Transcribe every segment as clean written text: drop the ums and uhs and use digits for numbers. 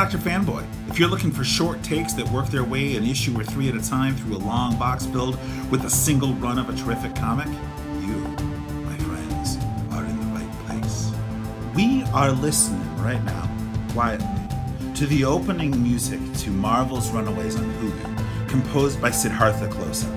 Doctor Fanboi. If you're looking for short takes that work their way an issue or three at a time through a long box build with a single run of a terrific comic, you, my friends, are in the right place. We are listening right now, quietly, to the opening music to Marvel's Runaways on Hulu, composed by Siddhartha Closa.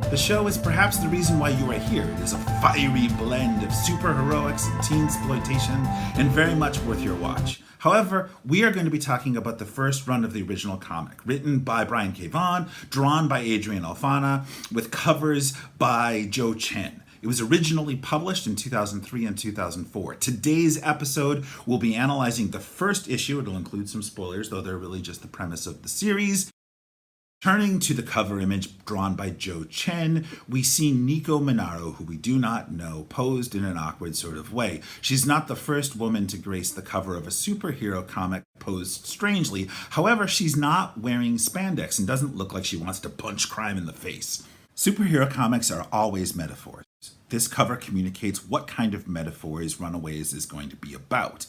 The show is perhaps the reason why you are here. It is a fiery blend of superheroics and teen-sploitation, and very much worth your watch. However, we are going to be talking about the first run of the original comic, written by Brian K. Vaughan, drawn by Adrian Alphona, with covers by Joe Chen. It was originally published in 2003 and 2004. Today's episode will be analyzing the first issue. It'll include some spoilers, though they're really just the premise of the series. Turning to the cover image drawn by Joe Chen, we see Nico Minaro, who we do not know, posed in an awkward sort of way. She's not the first woman to grace the cover of a superhero comic posed strangely. However, she's not wearing spandex and doesn't look like she wants to punch crime in the face. Superhero comics are always metaphors. This cover communicates what kind of metaphors Runaways is going to be about.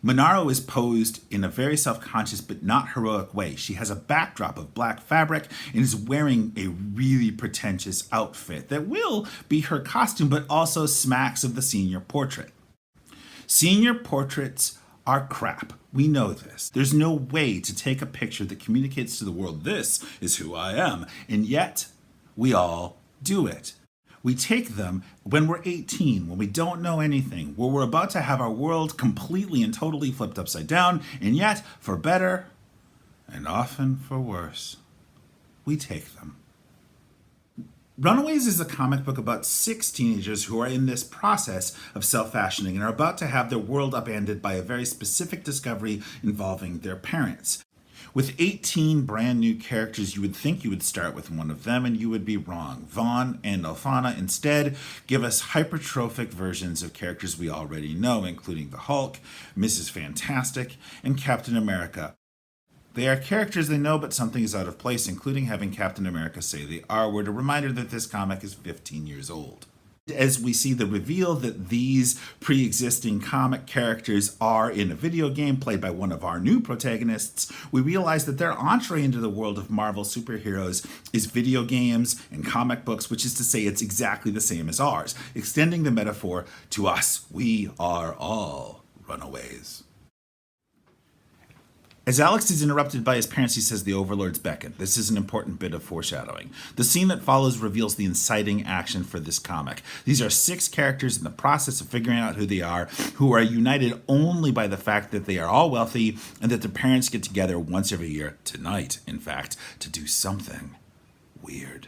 Minaro is posed in a very self-conscious but not heroic way. She has a backdrop of black fabric and is wearing a really pretentious outfit that will be her costume, but also smacks of the senior portrait. Senior portraits are crap. We know this. There's no way to take a picture that communicates to the world, this is who I am, and yet we all do it. We take them when we're 18, when we don't know anything, where we're about to have our world completely and totally flipped upside down, and yet, for better, and often for worse, we take them. Runaways is a comic book about 6 teenagers who are in this process of self-fashioning and are about to have their world upended by a very specific discovery involving their parents. With 18 brand new characters, you would think you would start with one of them, and you would be wrong. Vaughan and Alphona instead give us hypertrophic versions of characters we already know, including the Hulk, Mrs. Fantastic, and Captain America. They are characters they know, but something is out of place, including having Captain America say the R word, a reminder that this comic is 15 years old. As we see the reveal that these pre-existing comic characters are in a video game played by one of our new protagonists, we realize that their entree into the world of Marvel superheroes is video games and comic books, which is to say it's exactly the same as ours, extending the metaphor to us. We are all runaways. As Alex is interrupted by his parents, he says the Overlords beckon. This is an important bit of foreshadowing. The scene that follows reveals the inciting action for this comic. These are 6 characters in the process of figuring out who they are, who are united only by the fact that they are all wealthy and that their parents get together once every year, tonight, in fact, to do something weird.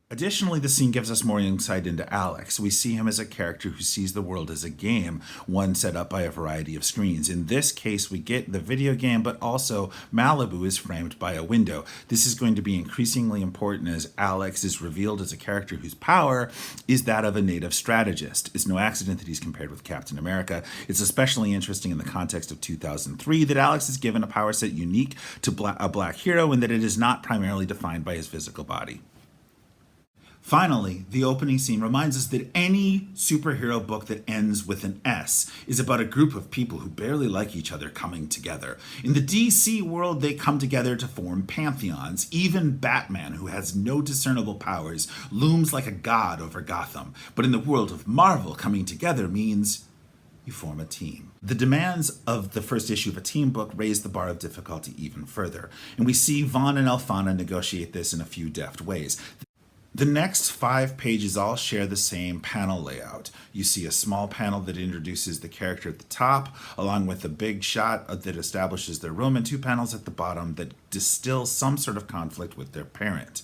Additionally, the scene gives us more insight into Alex. We see him as a character who sees the world as a game, one set up by a variety of screens. In this case, we get the video game, but also Malibu is framed by a window. This is going to be increasingly important as Alex is revealed as a character whose power is that of a native strategist. It's no accident that he's compared with Captain America. It's especially interesting in the context of 2003 that Alex is given a power set unique to a black hero and that it is not primarily defined by his physical body. Finally, the opening scene reminds us that any superhero book that ends with an S is about a group of people who barely like each other coming together. In the DC world, they come together to form pantheons. Even Batman, who has no discernible powers, looms like a god over Gotham. But in the world of Marvel, coming together means you form a team. The demands of the first issue of a team book raise the bar of difficulty even further. And we see Vaughan and Alphona negotiate this in a few deft ways. The next 5 pages all share the same panel layout. You see a small panel that introduces the character at the top, along with a big shot that establishes their room, and 2 panels at the bottom that distill some sort of conflict with their parent.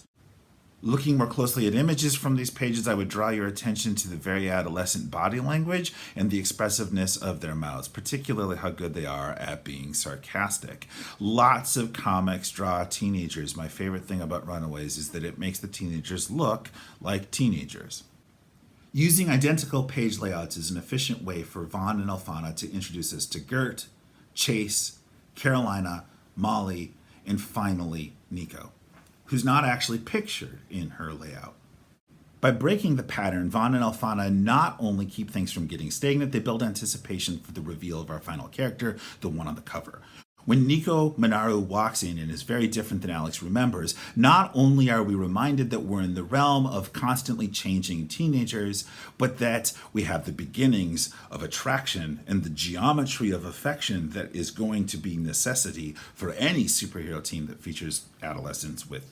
Looking more closely at images from these pages, I would draw your attention to the very adolescent body language and the expressiveness of their mouths, particularly how good they are at being sarcastic. Lots of comics draw teenagers. My favorite thing about Runaways is that it makes the teenagers look like teenagers. Using identical page layouts is an efficient way for Vaughan and Alphona to introduce us to Gert, Chase, Carolina, Molly, and finally Nico, who's not actually pictured in her layout. By breaking the pattern, Vaughan and Alphona not only keep things from getting stagnant, they build anticipation for the reveal of our final character, the one on the cover. When Nico Minaru walks in and is very different than Alex remembers, not only are we reminded that we're in the realm of constantly changing teenagers, but that we have the beginnings of attraction and the geometry of affection that is going to be necessity for any superhero team that features adolescents with,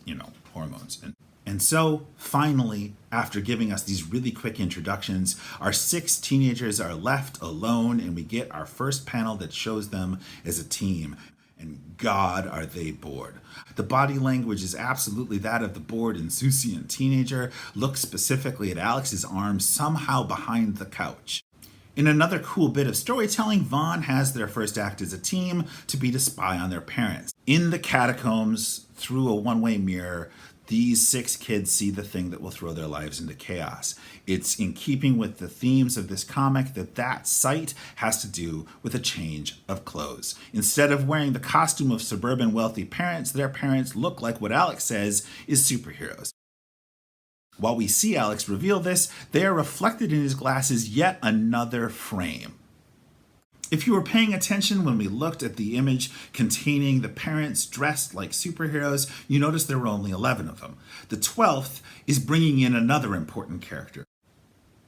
hormones. And so, finally, after giving us these really quick introductions, our 6 teenagers are left alone and we get our first panel that shows them as a team. And God, are they bored. The body language is absolutely that of the bored, insouciant teenager. Look specifically at Alex's arms somehow behind the couch. In another cool bit of storytelling, Vaughn has their first act as a team to be to spy on their parents. In the catacombs, through a one-way mirror, these 6 kids see the thing that will throw their lives into chaos. It's in keeping with the themes of this comic that sight has to do with a change of clothes. Instead of wearing the costume of suburban wealthy parents, their parents look like what Alex says is superheroes. While we see Alex reveal this, they are reflected in his glasses yet another frame. If you were paying attention when we looked at the image containing the parents dressed like superheroes, you noticed there were only 11 of them. The 12th is bringing in another important character.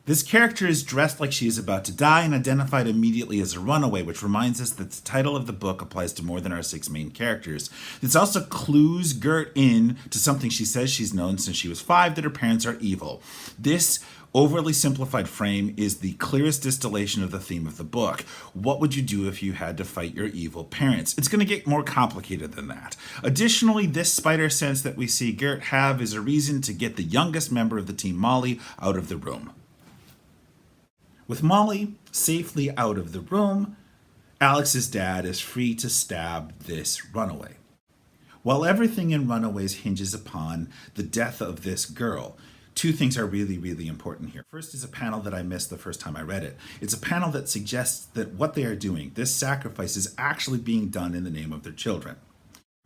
This character is dressed like she is about to die and identified immediately as a runaway, which reminds us that the title of the book applies to more than our 6 main characters. This also clues Gert in to something she says she's known since she was 5, that her parents are evil. This overly simplified frame is the clearest distillation of the theme of the book. What would you do if you had to fight your evil parents? It's going to get more complicated than that. Additionally, this spider sense that we see Gert have is a reason to get the youngest member of the team, Molly, out of the room. With Molly safely out of the room, Alex's dad is free to stab this runaway. While everything in Runaways hinges upon the death of this girl, 2 things are really, really important here. First is a panel that I missed the first time I read it. It's a panel that suggests that what they are doing, this sacrifice, is actually being done in the name of their children.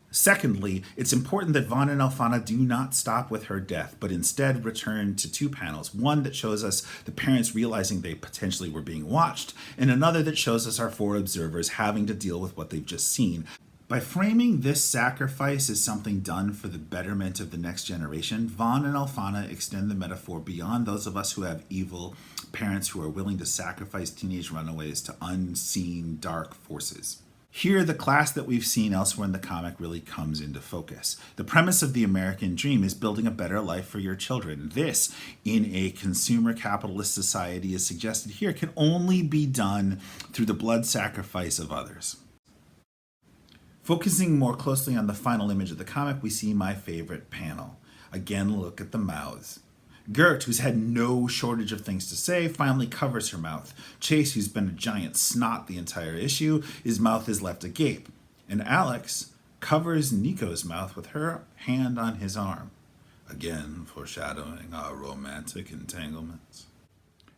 Secondly, it's important that Vaughn and Alfana do not stop with her death, but instead return to 2 panels. One that shows us the parents realizing they potentially were being watched, and another that shows us our 4 observers having to deal with what they've just seen. By framing this sacrifice as something done for the betterment of the next generation, Vaughn and Alfana extend the metaphor beyond those of us who have evil parents who are willing to sacrifice teenage runaways to unseen dark forces. Here, the class that we've seen elsewhere in the comic really comes into focus. The premise of the American dream is building a better life for your children. This, in a consumer capitalist society, is suggested here, can only be done through the blood sacrifice of others. Focusing more closely on the final image of the comic, we see my favorite panel. Again, look at the mouths. Gert, who's had no shortage of things to say, finally covers her mouth. Chase, who's been a giant snot the entire issue, his mouth is left agape. And Alex covers Nico's mouth with her hand on his arm. Again, foreshadowing our romantic entanglements.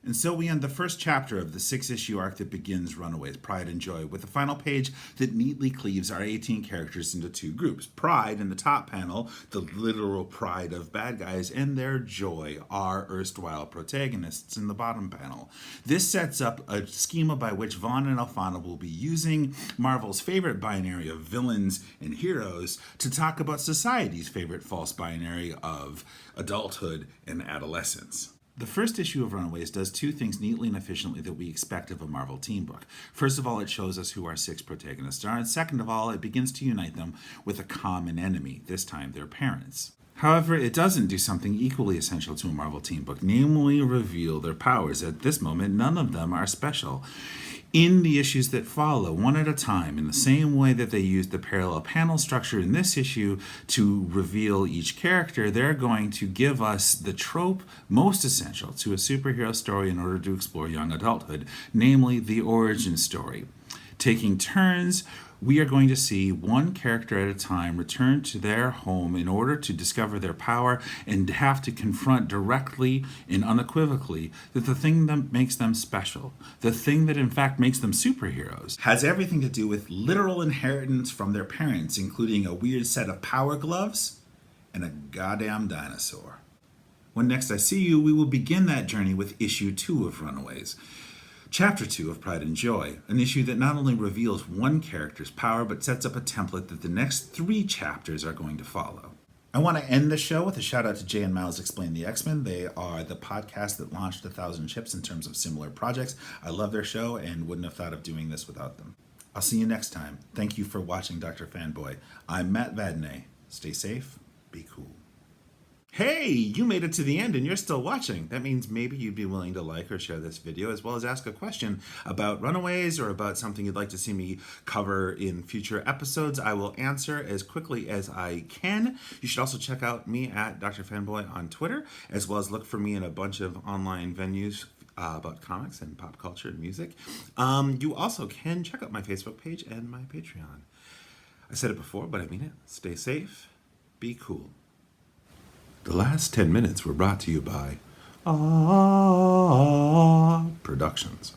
And so we end the first chapter of the 6-issue arc that begins Runaways, Pride and Joy, with a final page that neatly cleaves our 18 characters into 2 groups. Pride in the top panel, the literal pride of bad guys, and their joy, our erstwhile protagonists, in the bottom panel. This sets up a schema by which Vaughn and Alfana will be using Marvel's favorite binary of villains and heroes to talk about society's favorite false binary of adulthood and adolescence. The first issue of Runaways does 2 things neatly and efficiently that we expect of a Marvel teen book. First of all, it shows us who our 6 protagonists are, and second of all, it begins to unite them with a common enemy, this time their parents. However, it doesn't do something equally essential to a Marvel teen book, namely reveal their powers. At this moment, none of them are special. In the issues that follow, one at a time, in the same way that they used the parallel panel structure in this issue to reveal each character, they're going to give us the trope most essential to a superhero story in order to explore young adulthood, namely the origin story. Taking turns, we are going to see one character at a time return to their home in order to discover their power and have to confront directly and unequivocally that the thing that makes them special, the thing that in fact makes them superheroes, has everything to do with literal inheritance from their parents, including a weird set of power gloves and a goddamn dinosaur. When next I see you, we will begin that journey with issue 2 of Runaways. Chapter 2 of Pride and Joy, an issue that not only reveals one character's power, but sets up a template that the next 3 chapters are going to follow. I want to end the show with a shout out to Jay and Miles Explain the X-Men. They are the podcast that launched 1,000 Ships in terms of similar projects. I love their show and wouldn't have thought of doing this without them. I'll see you next time. Thank you for watching Doctor Fanboi. I'm Matt Vadney. Stay safe, be cool. Hey, you made it to the end and you're still watching. That means maybe you'd be willing to like or share this video, as well as ask a question about Runaways or about something you'd like to see me cover in future episodes. I will answer as quickly as I can. You should also check out me at Dr. Fanboi on Twitter, as well as look for me in a bunch of online venues about comics and pop culture and music. You also can check out my Facebook page and my Patreon. I said it before, but I mean it. Stay safe, be cool. The last 10 minutes were brought to you by Productions.